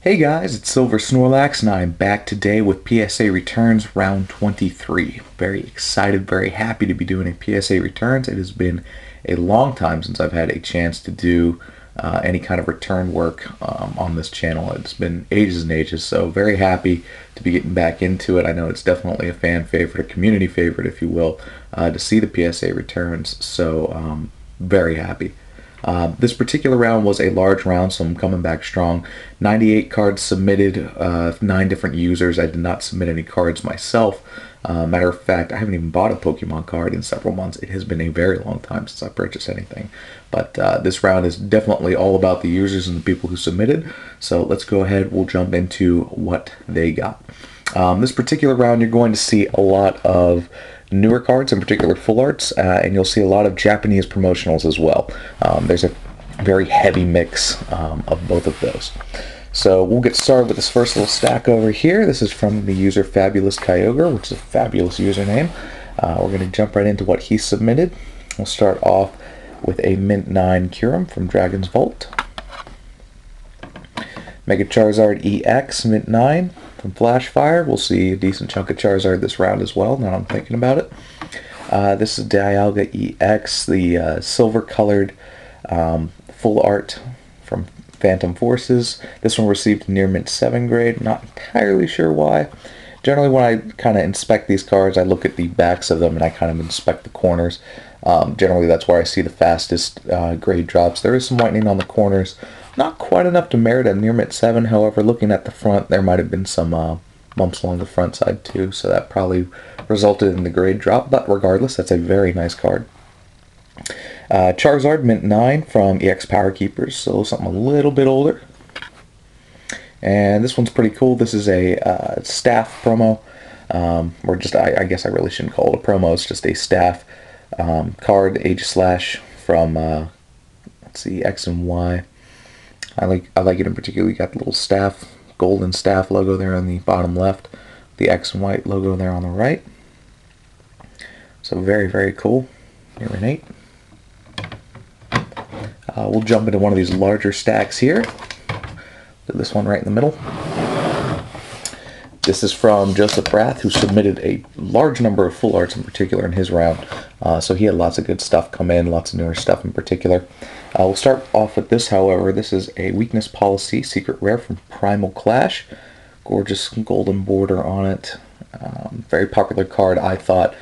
Hey guys, it's Silver Snorlax, and I'm back today with PSA Returns Round 23. Very excited, very happy to be doing a PSA Returns. It has been a long time since I've had a chance to do any kind of return work on this channel. It's been ages and ages, so very happy to be getting back into it. I know it's definitely a fan favorite, a community favorite, if you will, to see the PSA Returns, so very happy. This particular round was a large round, so I'm coming back strong. 98 cards submitted, 9 different users. I did not submit any cards myself. Matter of fact, I haven't even bought a Pokemon card in several months. It has been a very long time since I purchased anything. But this round is definitely all about the users and the people who submitted. So let's go ahead. We'll jump into what they got. This particular round, you're going to see a lot of newer cards, in particular full arts, and you'll see a lot of Japanese promotionals as well. There's a very heavy mix of both of those. So we'll get started with this first little stack over here. This is from the user Fabulous Kyogre, which is a fabulous username. We're going to jump right into what he submitted. We'll start off with a Mint 9 Kyurem from Dragon's Vault. Mega Charizard EX Mint 9 from Flashfire. We'll see a decent chunk of Charizard this round as well, now I'm thinking about it. This is Dialga EX, the silver-colored full art from Phantom Forces. This one received near Mint 7 grade, not entirely sure why. Generally when I kind of inspect these cards, I look at the backs of them and I kind of inspect the corners. Generally that's where I see the fastest grade drops. There is some whitening on the corners. Not quite enough to merit a near Mint 7, however, looking at the front, there might have been some bumps along the front side too, so that probably resulted in the grade drop, but regardless, that's a very nice card. Charizard Mint 9 from EX Power Keepers, so something a little bit older. And this one's pretty cool. This is a staff promo, or just, I guess I really shouldn't call it a promo, it's just a staff card, Aegislash from, let's see, X and Y. I like it in particular. You got the little staff, golden staff logo there on the bottom left, the X and white logo there on the right. So very, very cool. Here in 8. We'll jump into one of these larger stacks here. Do this one right in the middle. This is from Joseph Rath, who submitted a large number of full arts in particular in his round. So he had lots of good stuff come in, lots of newer stuff in particular. We'll start off with this, however. This is a Weakness Policy Secret Rare from Primal Clash. Gorgeous golden border on it. Very popular card, I thought.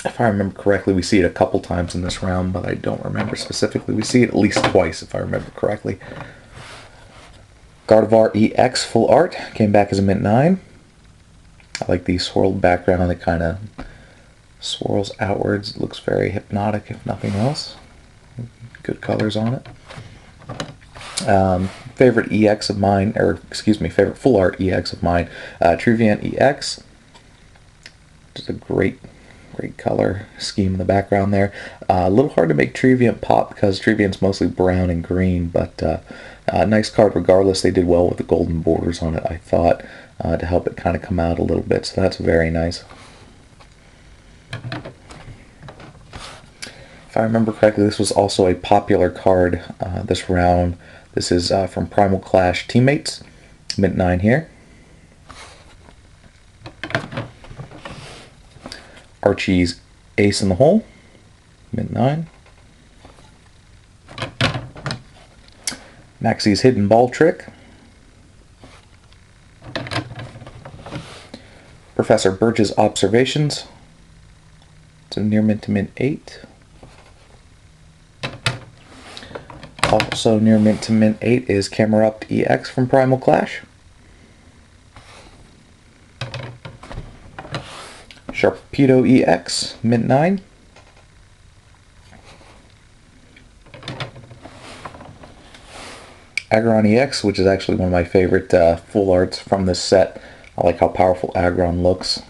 If I remember correctly, we see it a couple times in this round, but I don't remember specifically. We see it at least twice, if I remember correctly. Gardevoir EX Full Art came back as a Mint 9. I like the swirled background that kind of swirls outwards. It looks very hypnotic, if nothing else. Good colors on it. Favorite EX of mine, or excuse me, favorite Full Art EX of mine, Trevenant EX. Just a great color scheme in the background there. A little hard to make Trevenant pop because Trevenant's mostly brown and green, but nice card regardless. They did well with the golden borders on it, I thought, to help it kind of come out a little bit, so that's very nice. If I remember correctly, this was also a popular card this round. This is from Primal Clash Teammates, Mint 9 here. Archie's Ace in the Hole, Mint 9. Maxie's Hidden Ball Trick. Professor Birch's Observations. It's a near Mint to Mint 8. Also near Mint to Mint 8 is Camerupt EX from Primal Clash. Sharpedo EX, Mint 9. Aggron EX, which is actually one of my favorite full arts from this set. I like how powerful Aggron looks.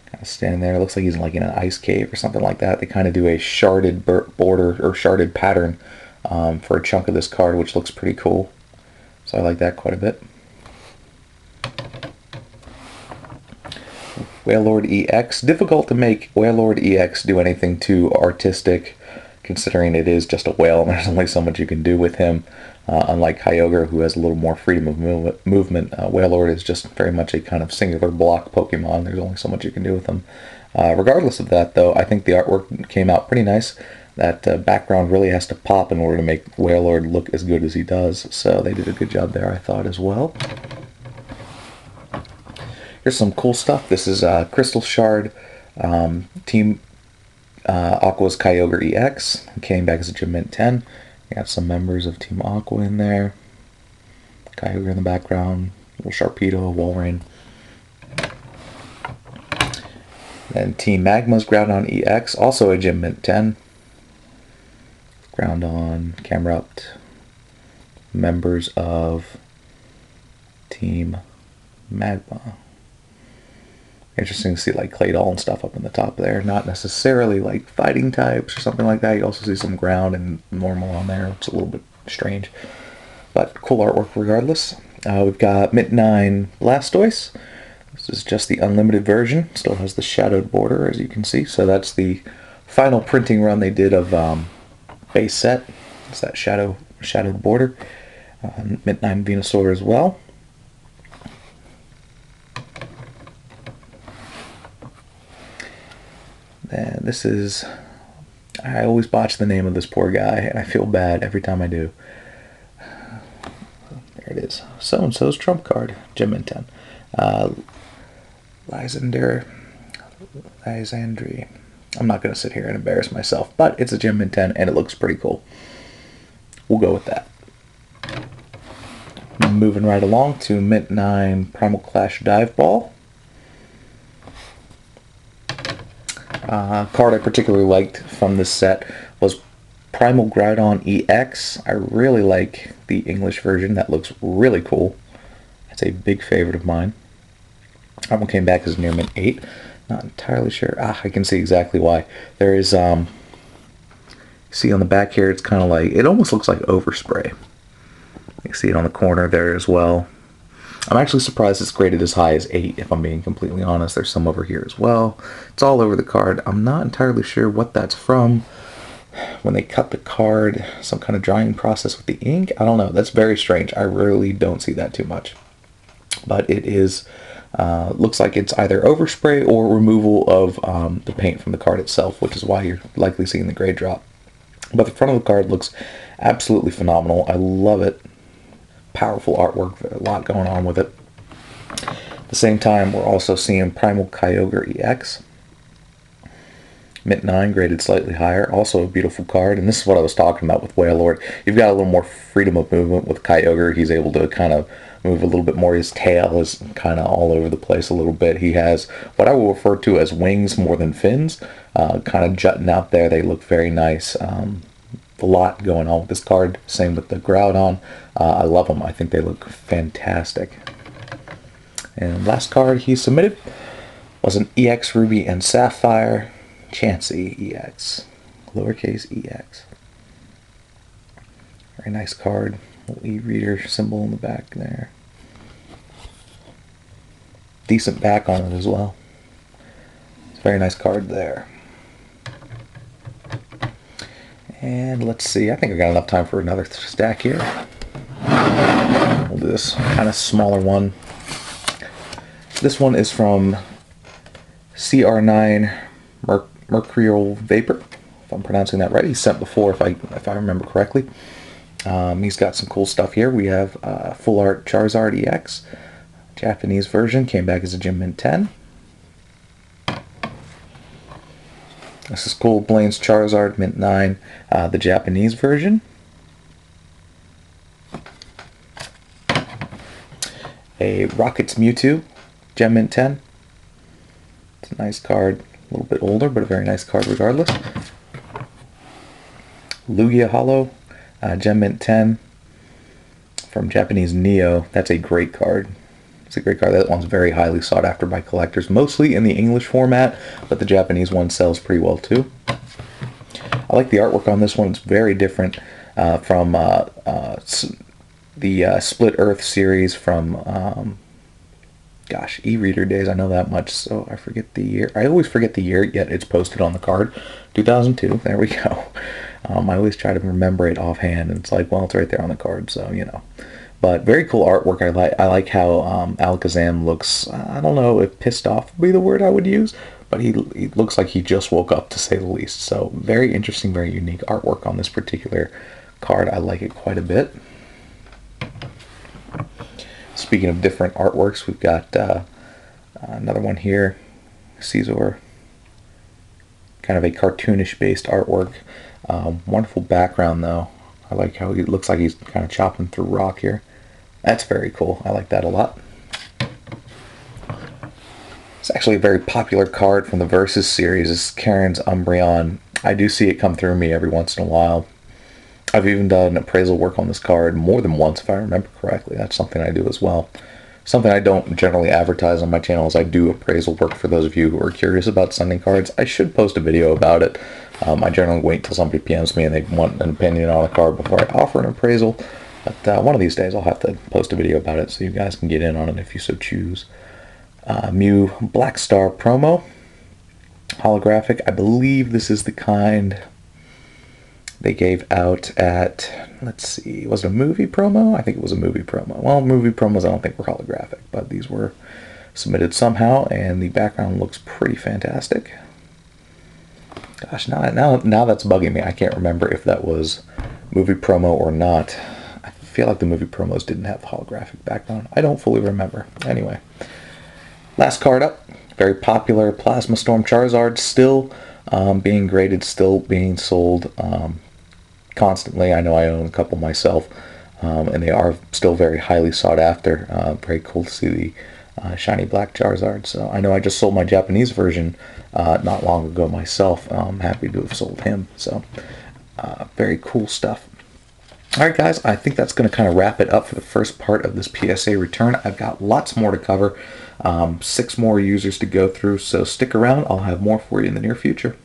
Kind of standing there, it looks like he's like in an ice cave or something like that. They kind of do a sharded border or sharded pattern for a chunk of this card, which looks pretty cool. So I like that quite a bit. Wailord EX. Difficult to make Wailord EX do anything too artistic, considering it is just a whale and there's only so much you can do with him. Unlike Kyogre, who has a little more freedom of movement, Wailord is just very much a kind of singular block Pokemon. There's only so much you can do with him. Regardless of that, though, I think the artwork came out pretty nice. That background really has to pop in order to make Wailord look as good as he does. So they did a good job there, I thought, as well. Here's some cool stuff. This is Crystal Shard, Team Aqua's Kyogre EX. Came back as a Gym Mint 10. We got some members of Team Aqua in there. Kyogre in the background. Little Sharpedo, Walrein. Then Team Magma's Groudon EX, also a Gym Mint 10. Groudon, Camerupt. Members of Team Magma. Interesting to see like Claydol and stuff up in the top there. Not necessarily like fighting types or something like that. You also see some ground and normal on there. It's a little bit strange. But cool artwork regardless. We've got Mint 9 Blastoise. This is just the unlimited version. Still has the shadowed border, as you can see. So that's the final printing run they did of base set. It's that shadowed border. Mint 9 Venusaur as well. And this is, I always botch the name of this poor guy, and I feel bad every time I do. There it is. So-and-so's trump card, Gym Mint 10. Lysandre. I'm not going to sit here and embarrass myself, but it's a Gym Mint 10, and it looks pretty cool. We'll go with that. Moving right along to Mint 9 Primal Clash Dive Ball. Card I particularly liked from this set was Primal Groudon EX. I really like the English version. That looks really cool. That's a big favorite of mine. That one came back as near Mint 8. Not entirely sure. I can see exactly why. There is, see on the back here, it's kind of like, it almost looks like overspray. You see it on the corner there as well. I'm actually surprised it's graded as high as 8, if I'm being completely honest. There's some over here as well. It's all over the card. I'm not entirely sure what that's from. When they cut the card, some kind of drying process with the ink? I don't know. That's very strange. I really don't see that too much. But it is, looks like it's either overspray or removal of the paint from the card itself, which is why you're likely seeing the grade drop. But the front of the card looks absolutely phenomenal. I love it. Powerful artwork, a lot going on with it. At the same time, we're also seeing Primal Kyogre EX. Mint 9, graded slightly higher. Also a beautiful card, and this is what I was talking about with Wailord. You've got a little more freedom of movement with Kyogre. He's able to kind of move a little bit more. His tail is kind of all over the place a little bit. He has what I will refer to as wings more than fins, kind of jutting out there. They look very nice. A lot going on with this card. Same with the Groudon. I love them. I think they look fantastic. And last card he submitted was an EX Ruby and Sapphire Chansey EX. Lowercase EX. Very nice card. Little e-reader symbol in the back there. Decent back on it as well. It's a very nice card there. And let's see, I think I got enough time for another stack here. We'll do this kind of smaller one. This one is from CR9 Mercurial Vapor, if I'm pronouncing that right. He's sent before, if I remember correctly. He's got some cool stuff here. We have Full Art Charizard EX, Japanese version, came back as a Gym Mint 10. This is cool. Blaine's Charizard, Mint 9, the Japanese version. A Rocket's Mewtwo, Gem Mint 10. It's a nice card. A little bit older, but a very nice card regardless. Lugia Hollow, Gem Mint 10 from Japanese Neo. That's a great card. It's a great card. That one's very highly sought after by collectors, mostly in the English format, but the Japanese one sells pretty well too. I like the artwork on this one. It's very different from the Split Earth series from, gosh, e-reader days. I know that much, so I forget the year. I always forget the year, yet it's posted on the card. 2002, there we go. I always try to remember it offhand, and it's like, well, it's right there on the card, so you know. But very cool artwork. I like how Alakazam looks. I don't know if pissed off would be the word I would use, but he looks like he just woke up, to say the least. So very interesting, very unique artwork on this particular card. I like it quite a bit. Speaking of different artworks, we've got another one here, Caesar. Kind of a cartoonish based artwork. Wonderful background though. I like how he looks like he's kind of chopping through rock here. That's very cool. I like that a lot. It's actually a very popular card from the Versus series. This is Karen's Umbreon. I do see it come through me every once in a while. I've even done appraisal work on this card more than once, if I remember correctly. That's something I do as well. Something I don't generally advertise on my channel is I do appraisal work for those of you who are curious about sending cards. I should post a video about it. I generally wait until somebody PMs me and they want an opinion on a card before I offer an appraisal. But one of these days I'll have to post a video about it so you guys can get in on it if you so choose. Mew Black Star promo. Holographic. I believe this is the kind they gave out at, let's see, was it a movie promo? I think it was a movie promo. Well, movie promos I don't think were holographic, but these were submitted somehow, and the background looks pretty fantastic. Gosh, now that's bugging me. I can't remember if that was movie promo or not. I feel like the movie promos didn't have the holographic background. I don't fully remember. Anyway, last card up. Very popular Plasma Storm Charizard, still being graded, still being sold constantly. I know I own a couple myself, and they are still very highly sought after. Very cool to see the shiny black Charizard. So I know I just sold my Japanese version not long ago myself. I'm happy to have sold him. So very cool stuff. Alright guys, I think that's going to kind of wrap it up for the first part of this PSA return. I've got lots more to cover, 6 more users to go through, so stick around. I'll have more for you in the near future.